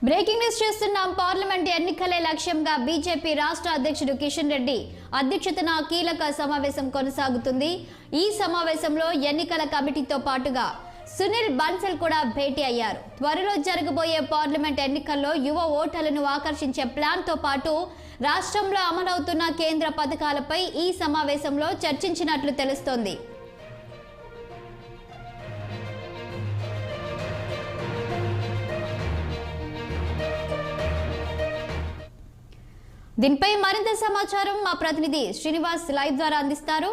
Breaking news చేస్తున్నాం. Parliament ఎన్నికలే లక్ష్యంగా BJP రాష్ట్ర అధ్యక్షుడు కిషన్ రెడ్డి అధ్యక్షతన కీలక సమావేశం కొనసాగుతుంది. ఈ సమావేశంలో ఎన్నికల కమిటీతో పాటుగా సునీల్ బన్సల్ కూడా భేటీ అయ్యారు. త్వరలో జరగబోయే పార్లమెంట్ ఎన్నికల్లో యువ ఓటర్లను ఆకర్షించే ప్లాన్తో పాటు రాష్ట్రంలో అమలవుతున్న కేంద్ర పథకాలపై ఈ సమావేశంలో చర్చించినట్లు తెలుస్తోంది. దీనిపై మరింత సమాచారం మా ప్రతినిధి శ్రీనివాస్ లైవ్ ద్వారా అందిస్తారు.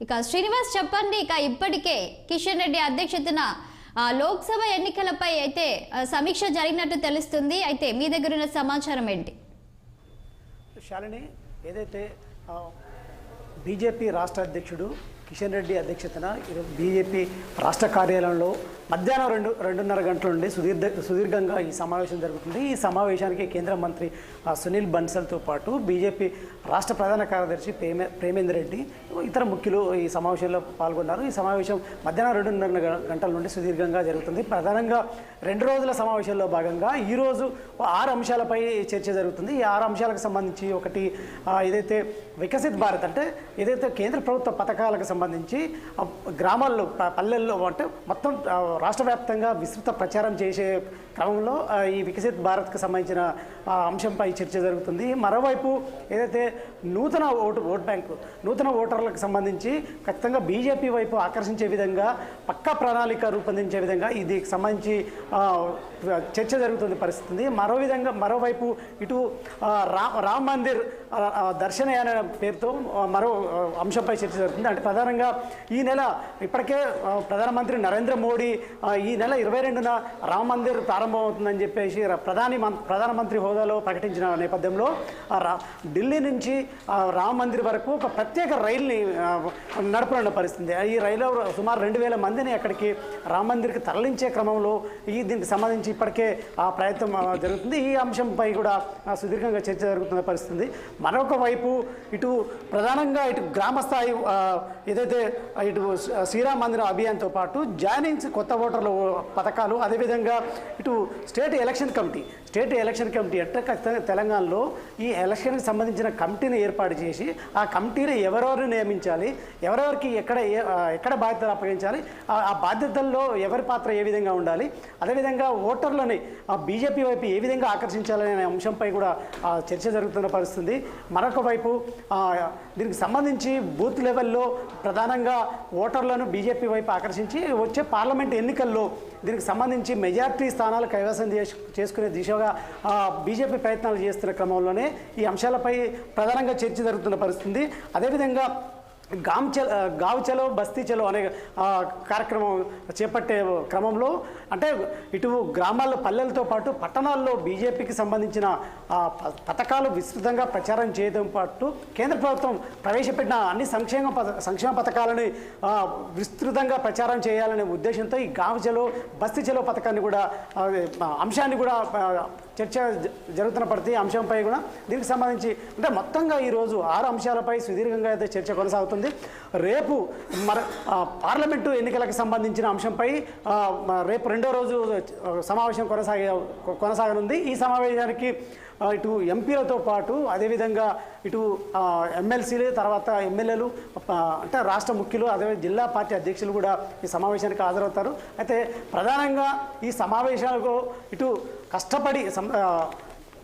ఇక శ్రీనివాస్ చెప్పండి, ఇప్పటికే కిషన్ రెడ్డి అధ్యక్షతన లోక్సభ ఎన్నికలపై అయితే సమీక్ష జరిగినట్టు తెలుస్తుంది. అయితే మీ దగ్గర ఉన్న సమాచారం ఏంటి? శాలిని, ఏదైతే బీజేపీ రాష్ట్ర అధ్యక్షుడు కిషన్ రెడ్డి అధ్యక్షతన బీజేపీ రాష్ట్ర కార్యాలయంలో మధ్యాహ్నం 2:30 గంటల నుండి సుదీర్ఘంగా ఈ సమావేశం జరుగుతుంది. ఈ సమావేశానికి కేంద్ర మంత్రి సునీల్ బన్సల్తో పాటు బీజేపీ రాష్ట్ర ప్రధాన కార్యదర్శి ప్రేమేందర్ రెడ్డి ఇతర ముఖ్యులు ఈ సమావేశంలో పాల్గొన్నారు. ఈ సమావేశం మధ్యాహ్నం 2:30 గంటల నుండి సుదీర్ఘంగా జరుగుతుంది. ప్రధానంగా 2 రోజుల సమావేశంలో భాగంగా ఈరోజు 6 అంశాలపై చర్చ జరుగుతుంది. ఈ 6 అంశాలకు సంబంధించి ఒకటి ఏదైతే వికసిత్ భారత్ అంటే ఏదైతే కేంద్ర ప్రభుత్వ పథకాలకు సంబంధించి గ్రామాల్లో పల్లెల్లో అంటే మొత్తం రాష్ట్ర వ్యాప్తంగా విస్తృత ప్రచారం చేసే క్రమంలో ఈ వికసిత్ భారత్కు సంబంధించిన అంశంపై చర్చ జరుగుతుంది. మరోవైపు ఏదైతే నూతన ఓట్ బ్యాంకు నూతన ఓటర్లకు సంబంధించి ఖచ్చితంగా బీజేపీ వైపు ఆకర్షించే విధంగా పక్కా ప్రణాళిక రూపొందించే విధంగా దీనికి సంబంధించి చర్చ జరుగుతుంది పరిస్థితి. మరోవైపు ఇటు రామ్ మందిర్ దర్శనయాన పేరుతో మరో అంశంపై చర్చ జరుగుతుంది. అంటే ప్రధానంగా ఈ నెల ఇప్పటికే ప్రధానమంత్రి నరేంద్ర మోడీ ఈ నెల 22న రామ్ మందిర్ ప్రారంభమవుతుందని చెప్పేసి ప్రధానమంత్రి హోదాలో ప్రకటించిన నేపథ్యంలో ఢిల్లీ నుంచి రామ్ మందిర్ వరకు ఒక ప్రత్యేక రైలుని నడపనున్న పరిస్థితి. ఈ రైలు సుమారు 2000 మందిని అక్కడికి రామ్ మందిర్కి తరలించే క్రమంలో దీనికి సంబంధించి ఇప్పటికే ఆ ప్రయత్నం జరుగుతుంది. ఈ అంశంపై కూడా సుదీర్ఘంగా చర్చ జరుగుతున్న పరిస్థితి. మరొక వైపు ఇటు ప్రధానంగా ఇటు గ్రామస్థాయి ఏదైతే ఇటు శ్రీరామ్ మందిర్ అభియాన్తో పాటు జాయినింగ్స్ కొత్త ఓటర్ల పథకాలు, అదేవిధంగా ఇటు స్టేట్ ఎలక్షన్ కమిటీ అంటే ఖచ్చితంగా తెలంగాణలో ఈ ఎలక్షన్కి సంబంధించిన కమిటీని ఏర్పాటు చేసి ఆ కమిటీని ఎవరెవరిని నియమించాలి, ఎవరెవరికి ఎక్కడ బాధ్యతలు అప్పగించాలి, ఆ బాధ్యతల్లో ఎవరి పాత్ర ఏ విధంగా ఉండాలి, అదేవిధంగా ఓటర్లని బీజేపీ వైపు ఏ విధంగా ఆకర్షించాలనే అంశంపై కూడా చర్చ జరుగుతున్న పరిస్థితి. మరొక వైపు దీనికి సంబంధించి బూత్ లెవెల్లో ప్రధానంగా ఓటర్లను బీజేపీ వైపు ఆకర్షించి వచ్చే పార్లమెంట్ ఎన్నికల్లో దీనికి సంబంధించి మెజార్టీ స్థానాలు కైవసం చేసుకునే దిశగా బీజేపీ ప్రయత్నాలు చేస్తున్న క్రమంలోనే ఈ అంశాలపై ప్రధానంగా చర్చ జరుగుతున్న పరిస్థితి. అదేవిధంగా గావ్ చలో బస్తీ చలో అనే కార్యక్రమం చేపట్టే క్రమంలో అంటే ఇటు గ్రామాల్లో పల్లెలతో పాటు పట్టణాల్లో బీజేపీకి సంబంధించిన పథకాలు విస్తృతంగా ప్రచారం చేయడం పాటు కేంద్ర ప్రభుత్వం ప్రవేశపెట్టిన అన్ని సంక్షేమ పథకాలని విస్తృతంగా ప్రచారం చేయాలనే ఉద్దేశంతో ఈ గావ్ చలో బస్తీ చలో పథకాన్ని కూడా అంశాన్ని కూడా చర్చ జరుగుతున్న ప్రతి అంశంపై కూడా దీనికి సంబంధించి అంటే మొత్తంగా ఈరోజు 6 అంశాలపై సుదీర్ఘంగా అయితే చర్చ కొనసాగుతుంది. రేపు పార్లమెంటు ఎన్నికలకు సంబంధించిన అంశంపై రేపు 2వ రోజు సమావేశం కొనసాగనుంది. ఈ సమావేశానికి ఇటు ఎంపీలతో పాటు అదేవిధంగా ఇటు ఎమ్మెల్సీలు తర్వాత ఎమ్మెల్యేలు అంటే రాష్ట్ర ముఖ్యులు అదే జిల్లా పార్టీ అధ్యక్షులు కూడా ఈ సమావేశానికి హాజరవుతారు. అయితే ప్రధానంగా ఈ సమావేశాలకు ఇటు కష్టపడి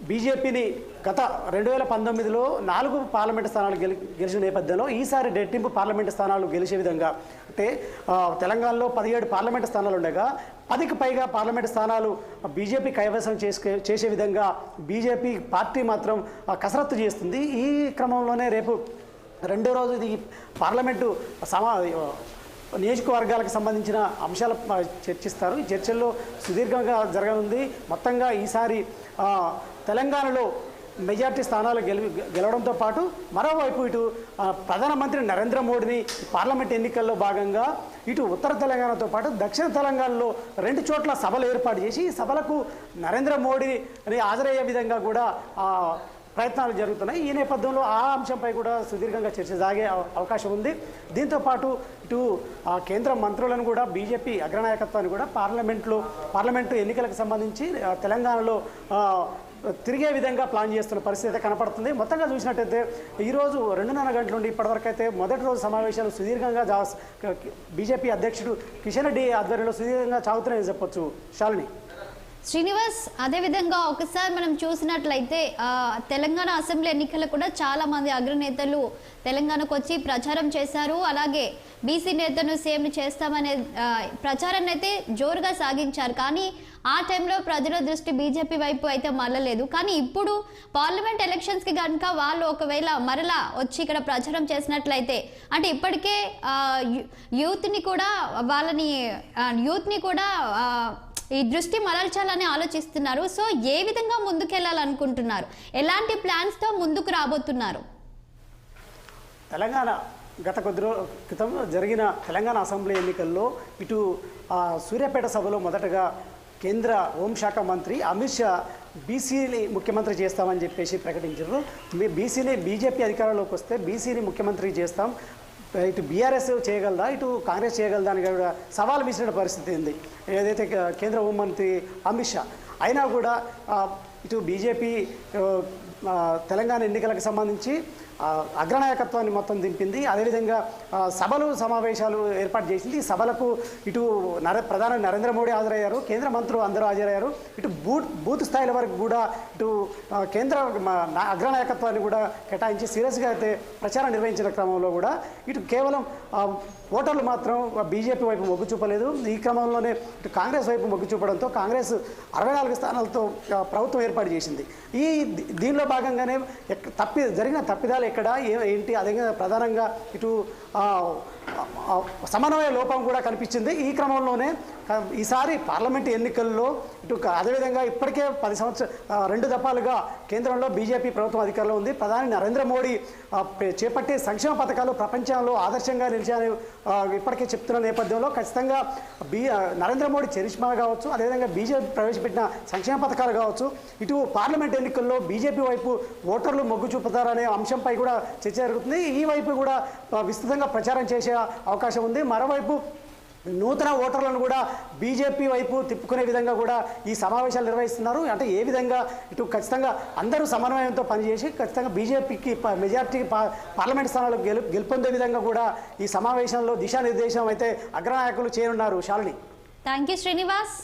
బీజేపీని గత 2019లో 4 పార్లమెంటు స్థానాలు గెలిచిన నేపథ్యంలో ఈసారి రెట్టింపు పార్లమెంటు స్థానాలు గెలిచే విధంగా అంటే తెలంగాణలో 17 పార్లమెంటు స్థానాలు ఉండగా 10కి పైగా పార్లమెంటు స్థానాలు బీజేపీ కైవసం చేసే విధంగా బీజేపీ పార్టీ మాత్రం కసరత్తు చేస్తుంది. ఈ క్రమంలోనే రేపు 2వ రోజు ఈ పార్లమెంటు నియోజకవర్గాలకు సంబంధించిన అంశాలు చర్చిస్తారు. ఈ చర్చల్లో సుదీర్ఘంగా జరగనుంది. మొత్తంగా ఈసారి తెలంగాణలో మెజార్టీ స్థానాలు గెలవడంతో పాటు మరోవైపు ఇటు ప్రధానమంత్రి నరేంద్ర మోడీని పార్లమెంట్ ఎన్నికల్లో భాగంగా ఇటు ఉత్తర తెలంగాణతో పాటు దక్షిణ తెలంగాణలో 2 చోట్ల సభలు ఏర్పాటు చేసి ఈ సభలకు నరేంద్ర మోడీని హాజరయ్యే విధంగా కూడా ప్రయత్నాలు జరుగుతున్నాయి. ఈ నేపథ్యంలో ఆ అంశంపై కూడా సుదీర్ఘంగా చర్చ సాగే అవకాశం ఉంది. దీంతోపాటు ఇటు కేంద్ర మంత్రులను కూడా బీజేపీ అగ్రనాయకత్వాన్ని కూడా పార్లమెంటు ఎన్నికలకు సంబంధించి తెలంగాణలో తిరిగే విధంగా ప్లాన్ చేస్తున్న పరిస్థితి అయితే కనపడుతుంది. మొత్తంగా చూసినట్టయితే ఈరోజు 2.5 గంటల నుండి ఇప్పటివరకు అయితే మొదటి రోజు సమావేశాలు సుదీర్ఘంగా బీజేపీ అధ్యక్షుడు కిషన్ రెడ్డి ఆధ్వర్యంలో సుదీర్ఘంగా సాగుతున్నాయని చెప్పొచ్చు. శాలిని. శ్రీనివాస్, అదేవిధంగా ఒకసారి మనం చూసినట్లయితే తెలంగాణ అసెంబ్లీ ఎన్నికలు కూడా చాలా మంది అగ్రనేతలు తెలంగాణకు వచ్చి ప్రచారం చేశారు. అలాగే బీసీ నేతను సీఎం చేస్తామనే ప్రచారాన్ని అయితే జోరుగా సాగించారు. కానీ ఆ టైంలో ప్రజల దృష్టి బీజేపీ వైపు అయితే మళ్ళలేదు. కానీ ఇప్పుడు పార్లమెంట్ ఎలక్షన్స్కి కనుక వాళ్ళు ఒకవేళ మరలా వచ్చి ఇక్కడ ప్రచారం చేసినట్లయితే అంటే ఇప్పటికే యూత్ని కూడా ఈ దృష్టి మరల్చాలని ఆలోచిస్తున్నారు. సో ఏ విధంగా ముందుకెళ్లాలనుకుంటున్నారు, ఎలాంటి ప్లాన్స్తో ముందుకు రాబోతున్నారు? తెలంగాణ గత కొద్ది రోజుల క్రితం జరిగిన తెలంగాణ అసెంబ్లీ ఎన్నికల్లో ఇటు సూర్యాపేట సభలో మొదటగా కేంద్ర హోంశాఖ మంత్రి అమిత్ షా బీసీని ముఖ్యమంత్రి చేస్తామని చెప్పేసి ప్రకటించారు. బీజేపీ అధికారంలోకి వస్తే బీసీని ముఖ్యమంత్రి చేస్తాం, ఇటు బీఆర్ఎస్ చేయగలదా, ఇటు కాంగ్రెస్ చేయగలదా అని కూడా సవాల్ విసిరిన పరిస్థితి ఉంది ఏదైతే కేంద్ర హోంమంత్రి అమిత్ షా. అయినా కూడా ఇటు బీజేపీ తెలంగాణ ఎన్నికలకు సంబంధించి అగ్రనాయకత్వాన్ని మొత్తం దింపింది. అదేవిధంగా సమావేశాలు ఏర్పాటు చేసింది. ఈ సభలకు ఇటు ప్రధాని నరేంద్ర మోడీ హాజరయ్యారు, కేంద్ర మంత్రులు అందరూ హాజరయ్యారు. ఇటు బూత్ స్థాయిల వరకు కూడా ఇటు కేంద్ర అగ్రనాయకత్వాన్ని కూడా కేటాయించి సీరియస్గా అయితే ప్రచారం నిర్వహించిన క్రమంలో కూడా ఇటు కేవలం ఓటర్లు మాత్రం బీజేపీ వైపు మొగ్గు చూపలేదు. ఈ క్రమంలోనే ఇటు కాంగ్రెస్ వైపు మొగ్గు చూపడంతో కాంగ్రెస్ 64 స్థానాలతో ప్రభుత్వం ఏర్పాటు చేసింది. దీనిలో భాగంగానే జరిగిన తప్పిదాలు ఎక్కడ ఏంటి, అదే ప్రధానంగా ఇటు సమన్వయ లోపం కూడా కనిపించింది. ఈ క్రమంలోనే ఈసారి పార్లమెంటు ఎన్నికల్లో ఇటు అదేవిధంగా ఇప్పటికే 10 సంవత్సరాలు 2 దఫాలుగా కేంద్రంలో బీజేపీ ప్రభుత్వం అధికారంలో ఉంది. ప్రధాని నరేంద్ర మోడీ చేపట్టే సంక్షేమ పథకాలు ప్రపంచంలో ఆదర్శంగా నిలిచాయని ఇప్పటికే చెప్తున్న నేపథ్యంలో ఖచ్చితంగా నరేంద్ర మోడీ చరిష్మా కావచ్చు, అదేవిధంగా బీజేపీ ప్రవేశపెట్టిన సంక్షేమ పథకాలు కావచ్చు, ఇటు పార్లమెంట్ ఎన్నికల్లో బీజేపీ వైపు ఓటర్లు మొగ్గు చూపుతారనే అంశంపై కూడా చర్చ జరుగుతుంది. ఈ వైపు కూడా విస్తృతంగా ప్రచారం చేసే అవకాశం ఉంది. మరోవైపు నూతన ఓటర్లను కూడా బీజేపీ వైపు తిప్పుకునే విధంగా కూడా ఈ సమావేశాలు నిర్వహిస్తున్నారు. అంటే ఏ విధంగా ఇటు ఖచ్చితంగా అందరూ సమన్వయంతో పనిచేసి ఖచ్చితంగా బీజేపీకి మెజార్టీ పార్లమెంట్ స్థానాలు గెలుపొందే విధంగా కూడా ఈ సమావేశంలో దిశానిర్దేశం అయితే అగ్రనాయకులు చేయనున్నారు. శాలిని. Thank you Srinivas.